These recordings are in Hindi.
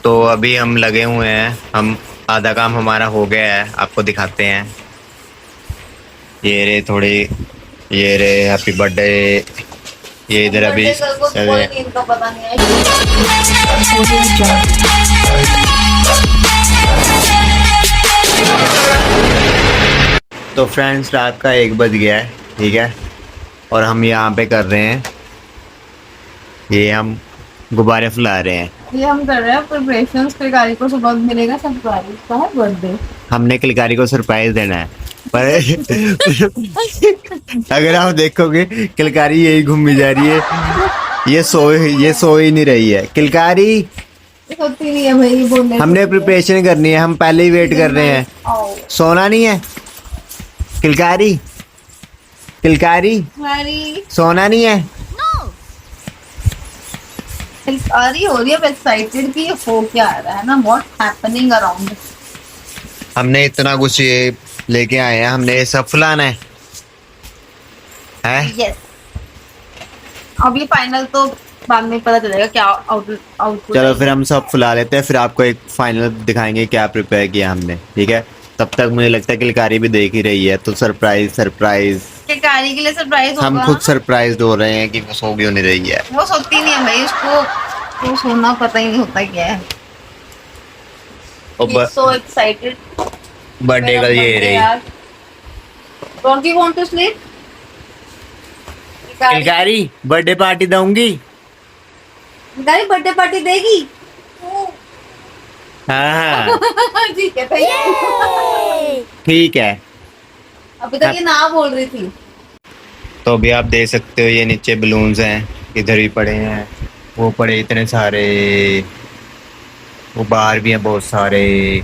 तो अभी हम लगे हुए हैं, हम आधा काम हमारा हो गया है, आपको दिखाते हैं। ये रे थोड़ी, ये रे हैप्पी बर्थडे। ये इधर अभी बर्थडे गर्ल को तो कोई अरे, नहीं, इनका पता नहीं है। तो फ्रेंड्स रात का 1 बज गया है, ठीक है। और हम यहाँ पे कर रहे हैं, ये हम गुब्बारे फुला रहे हैं। ये हम कर रहे हैं प्रिपरेशन, फिर गाड़ी को सुबह मिलेगा सरप्राइज का है बर्थडे। हमने किलकारी को सरप्राइज देना है, पर अगर आप देखोगे किलकारी यही घूमी जा रही है, ये सो ही नहीं रही है किलकारी। होती नहीं है भाई, बोलने हमने प्रिपरेशन करनी है, हम पहले ही वेट कर रहे हैं। आओ सोना नहीं है किलकारी, किलकारी हमारी सोना नहीं है। आ रही हो रही है, एक्साइटेड कि ये हो क्या रहा है ना, व्हाट हैपनिंग अराउंड। हमने इतना कुछ ये लेके आए हैं, हमने ये सब फुलाना है। यस, अब ये फाइनल तो बाद में पता चलेगा क्या आउटपुट। चलो फिर हम सब फुला लेते हैं, फिर आपको एक फाइनल दिखाएंगे क्या प्रिपेयर किया हमने, ठीक है। तब तक मुझे लगता है कि किलकारी भी देख ही रही है, तो सरप्राइज सरप्राइज कारी के लिए सरप्राइज होगा। हम खुद सरप्राइज हो रहे हैं कि वो सो भी नहीं रही है। वो सोती नहीं है भाई, उसको तो सोना पता ही नहीं होता क्या है। और सो एक्साइटेड, बर्थडे का ये रही don't you want to sleep. Kilkari birthday party दूंगी। गाड़ी बर्थडे पार्टी देगी। हाँ ठीक है, थैंक यू। ठीक है। अभी तक ये ना बोल रही थी। तो अभी आप देख सकते हो ये नीचे बलून्स हैं, इधर भी पड़े हैं, वो पड़े इतने सारे, वो बाहर भी हैं बहुत सारे।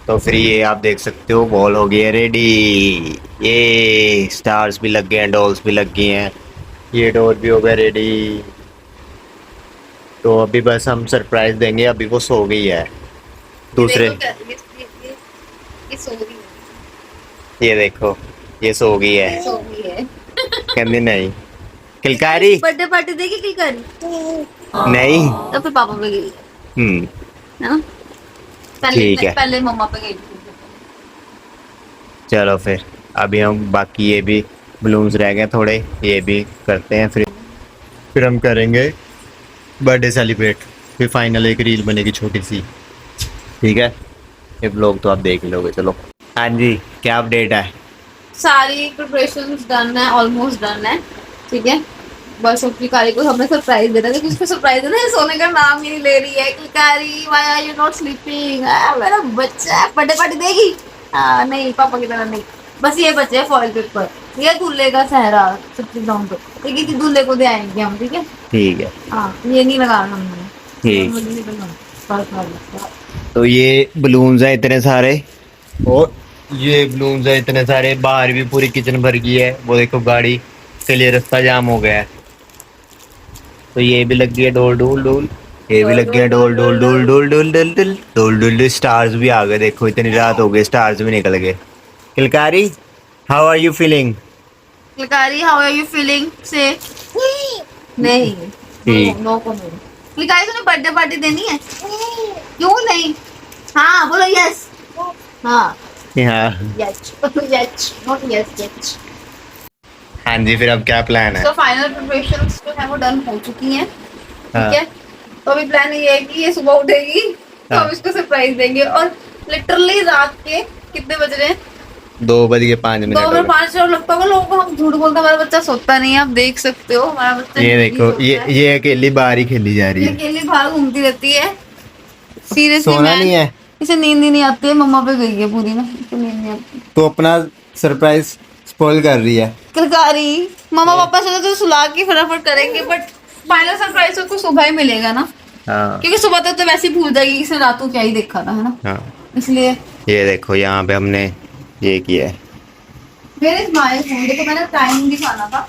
तो फिर ये आप देख सकते हो बॉल हो गई है रेडी। ये स्टार्स भी लग गए हैं, डॉल्स भी लग गई हैं, ये डोर भी हो गया रेडी। तो अभी बस हम सरप्राइज देंगे, अभी वो सो गई है दूसरे। ये सो रही ये देखो ये सो गई है, है, सो रही है। कहती नहीं किलकारी बर्थडे पार्टी देगी किलकारी। नहीं। तो फिर पापा पे गई हम्म है ना। ठीक है। पहले मम्मा पे गई थी। चलो फिर अभी हम बाकी ये भी बलून्स रह गए थोड़े, ये भी करते हैं, फिर हम करेंगे बर्थडे सेलिब्रेट। फिर फाइनल एक रील बनेगी छोटी सी, ठीक है। ये ब्लॉग तो आप देख ही लोगे। चलो हाँ जी, क्या अपडेट है? सारी प्रिपरेशंस डन है, ऑलमोस्ट डन है, ठीक है। बस अब किलकारी को हमने सरप्राइज देना है, लेकिन उसको सरप्राइज देना है, सोने का नाम ही नहीं ले रही है। Kilkari why are you not sleeping, मेरा बच्चा बर्थडे पार्टी देगी। नहीं पापा की तरह नहीं, बस ये बच्चे हैं फॉइल पेपर, ये दूल्हे का सहरा सच्ची दाम पे, ठीक है। दूल्हे को दे आएंगे हम, ठीक है। ठीक है। हाँ, ये नहीं लगाना हमने। ठीक। मुझे नहीं करना। तो ये बलून्स हैं इतने सारे, और ये बलून्स हैं इतने सारे, बाहर भी पूरी किचन भर गई है। वो देखो गाड़ी के लिए रास्ता जाम हो गया है। तो ये भी लग गई है डोल डोल डोल, ये भी लग गया डोल डोल डोल डोल डोल डोल डोल डोल डोल डोल। स्टार्स भी आ गए, देखो इतनी रात हो गई स्टार्स भी निकल गए। Kilkari how are you feeling? Kilkari how are you feeling से नहीं, ठीक। नो को नहीं। किलकारी तूने बर्थडे पार्टी देनी है? क्यों नहीं? हाँ बोलो यस। हाँ हाँ yes yes not yes yes. हाँ जी, फिर अब क्या प्लान है? तो फाइनल प्रिपरेशंस जो है वो डन हो चुकी हैं, हाँ। ठीक है। तो अभी प्लान ये है कि ये सुबह उठेगी तो हाँ। हम इसको सरप्राइज देंगे। और लिटरली रात के कितने बज रहे हैं? 2:05 दो बजे 5 और लगता होगा लोगों को, हम झूठ बोलते हमारा बच्चा सोता नहीं है। आप देख सकते हो हमारा बच्चा ये नहीं देखो सोता है। ये अकेली बाहर ही खेली जा रही ये है। अकेली बाहर घूमती रहती है। सीरियसली सोना नहीं है इसे नींद ही नहीं आती है, मम्मा पे गई है पूरी ना, इसे नींद नहीं आती। तो अपना सरप्राइज स्पॉइल कर रही है। किलकारी मम्मा पापा से तो सुला के फटाफट करेंगे, बट फाइनल सरप्राइज उसको सुबह ही मिलेगा ना, हाँ क्योंकि सुबह तक तो वैसे ही भूल जाएगी कि इसने रात को क्या ही देखा था, है ना। हाँ। इसलिए ये देखो यहाँ पे हमने ये किया है। मेरे स्माइल फोन देखो, मैंने टाइम दिखाना था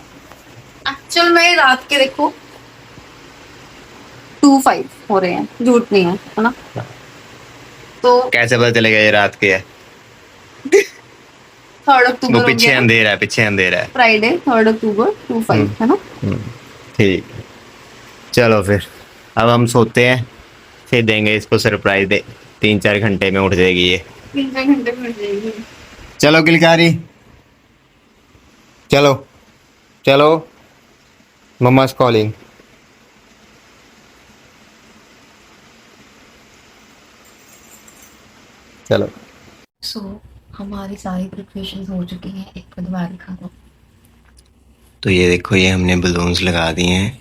एक्चुअल में रात के देखो 2:05 हो रहे हैं, झूठ नहीं है ना। तो कैसे पता चलेगा ये रात के है? 3 अक्टूबर वो हो पीछे गया, अंधेरा है, पीछे अंधेरा है। फ्राइडे 3 अक्टूबर 2:05 है ना। ठीक है। चलो फिर अब हम सोते हैं, फिर देंगे इसको सरप्राइज दे। 3-4 घंटे में उठ जाएगी ये। 3-4 घंटे में हो जाएगी। चलो किलकारी, चलो चलो, मम्मा's कॉलिंग। चलो। सो हमारी सारी प्रिपरेशन हो चुकी हैं, एक बार दोबारा दिखा दो। तो ये देखो, ये हमने बलून्स लगा दिए हैं,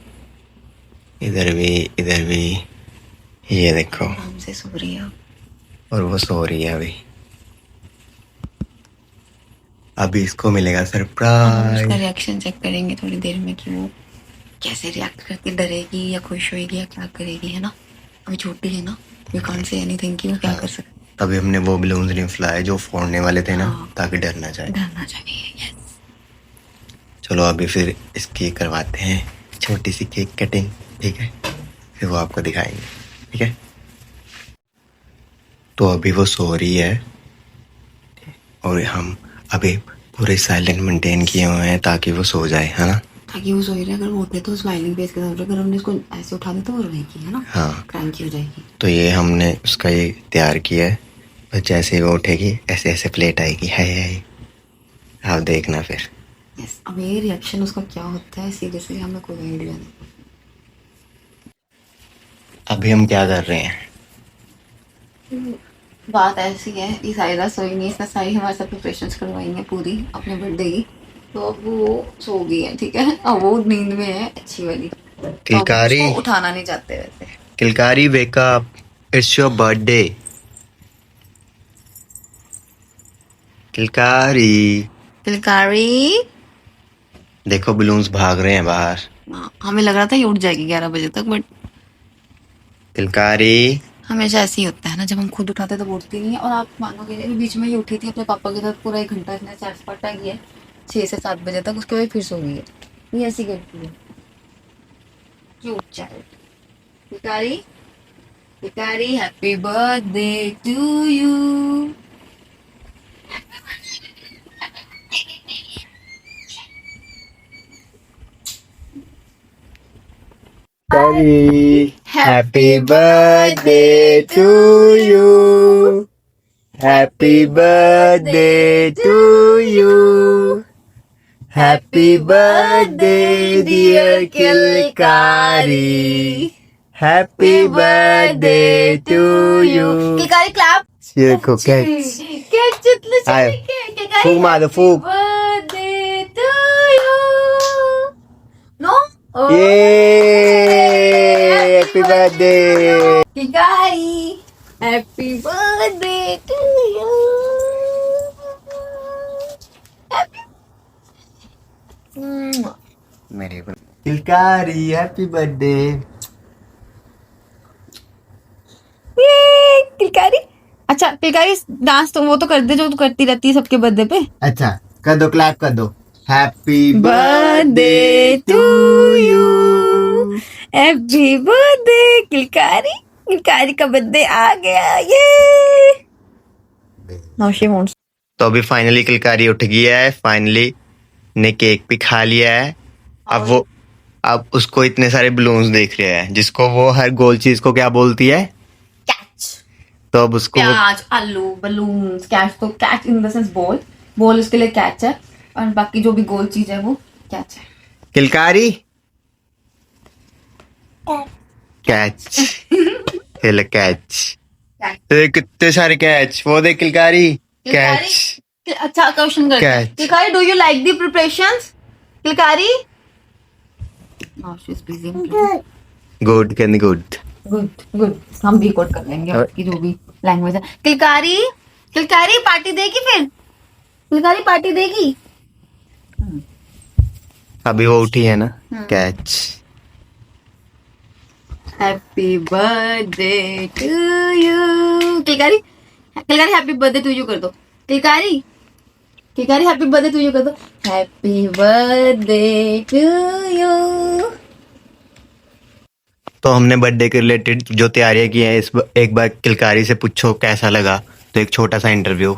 इधर भी, ये देखो। आराम से सो रही है। और वो सो रही है अभी। अभी इसको मिलेगा हम उसका सरप्राइज। रिएक्शन चेक करेंगे थोड़ी देर में कि वो कैसे रिएक्ट करती, डरेगी या खुश होएगी या क्या करेगी, है ना। अभी छोटी है ना, वी कांट से एनीथिंग कि वो क्या कर सकती अभी हमने वो बलून्स नहीं फुलाए जो फोड़ने वाले थे ना, हाँ। ताकि डर ना जाए। है। डरना चाहिए। यस। चलो अभी फिर इसकी करवाते हैं छोटी सी केक कटिंग, ठीक है। फिर वो आपको दिखाएंगे, ठीक है। तो अभी वो सो रही है और हम अभी पूरे साइलेंट मेंटेन किए हुए हैं ताकि वो सो जाए, है ना। ताकि वो सोई रहे, अगर वो उठे तो स्माइलिंग फेस के साथ उठे, अगर हमने इसको ऐसे उठा दिया तो वो रोएगी, है ना। हाँ। क्रैंकी हो जाएगी। तो ये हमने उसका ये तैयार किया है, बस जैसे ही वो उठेगी ऐसे ऐसे प्लेट आएगी, है। आप देखना फिर। यस। अब ये रिएक्शन उसका क्या होता है, सीरियसली हमें कोई आइडिया नहीं। अभी हम क्या कर रहे हैं? बात ऐसी है, ये सायरा सोई नहीं, इसने सारी हमारे साथ प्रिपरेशंस करवाई हैं पूरी अपने बर्थडे की। तो अब वो सो गई है, ठीक है। अब वो नींद में है अच्छी वाली। तो अब किलकारी, उसको उठाना नहीं चाहते वैसे। Kilkari wake up, it's your birthday. Kilkari, Kilkari. देखो बलून्स भाग रहे हैं बाहर। हाँ, हमें लग रहा था ये उठ जाएगी 11 बजे तक, बट किलकारी, हमेशा ऐसे ही होता है ना, जब हम खुद उठाते हैं तो वो उठती नहीं है। और आप मानोगे नहीं, बीच में ये उठी थी अपने पापा के साथ, पूरा 1 घंटा इसने सैर सपाटा किया 6 से 7 बजे तक, उसके बाद फिर सो गई है। ये ऐसी करती है, cute child. Pikari, Pikari, happy birthday to you. Happy birthday to you, happy birthday to you, happy birthday dear Kilkari, happy birthday to you. Kilkari clap. ये देखो कैच, कैच जितने आयो, किलकारी। फूक मार दो, फूक। Birthday to you. नो। ये happy birthday. Kilkari, happy birthday to you. मेरे किलकारी हैप्पी बर्थडे। किलकारी। अच्छा किलकारी, डांस तो वो तो कर दे जो तू करती रहती है सबके बर्थडे पे। अच्छा कर दो, क्लैप कर दो। Happy birthday to you, happy birthday Kilkari. Kilkari का बर्थडे आ गया, ये नाउ शी वांट्स। तो अभी फाइनली किलकारी उठ गया है, फाइनली ने केक भी खा लिया है। अब उसको इतने सारे बलून्स देख रहे हैं, जिसको वो हर गोल चीज को क्या बोलती है? कैच। तो अब उसको प्याज, आलू, बलून्स, कैच। तो catch in the sense ball, ball उसके लिए कैच है, और बाकी जो भी गोल चीज है वो कैच है। किलकारी कैच, खेल कैच। तो कितने सारे कैच, वो देख किलकारी कैच। अच्छा क्वेश्चन करते हैं। Catch. Kilkari, do you like the preparations? Kilkari, now she is busy. Good, can good. Good good, हम भी कोड कर लेंगे आपकी जो भी लैंग्वेज है। किलकारी, किलकारी पार्टी देगी फिर? किलकारी पार्टी देगी? अभी वो उठी है ना, catch. Happy birthday to you. Kilkari, Kilkari happy birthday to you कर दो। Kilkari, Kilkari happy birthday to you कर दो। Happy birthday to you. तो हमने बर्थडे के रिलेटेड जो तैयारियां की हैं, एक बार किलकारी से पूछो कैसा लगा। तो एक छोटा सा इंटरव्यू।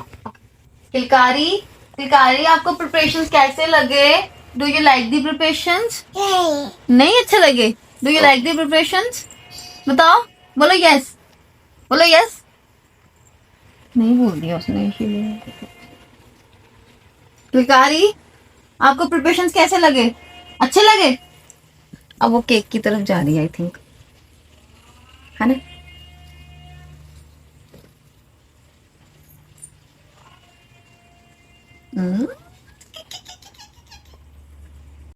किलकारी, किलकारी आपको प्रिपरेशंस कैसे लगे? Do you like the preparations? नहीं अच्छे लगे? Do you like the preparations? बताओ, बोलो यस। बोलो यस। नहीं बोल दिया उसने इसीलिए। किलकारी, आपको प्रिपरेशंस कैसे लगे? अच्छे लगे? अब वो केक की तरफ जा रही है आई थिंक, है ना? हम्म।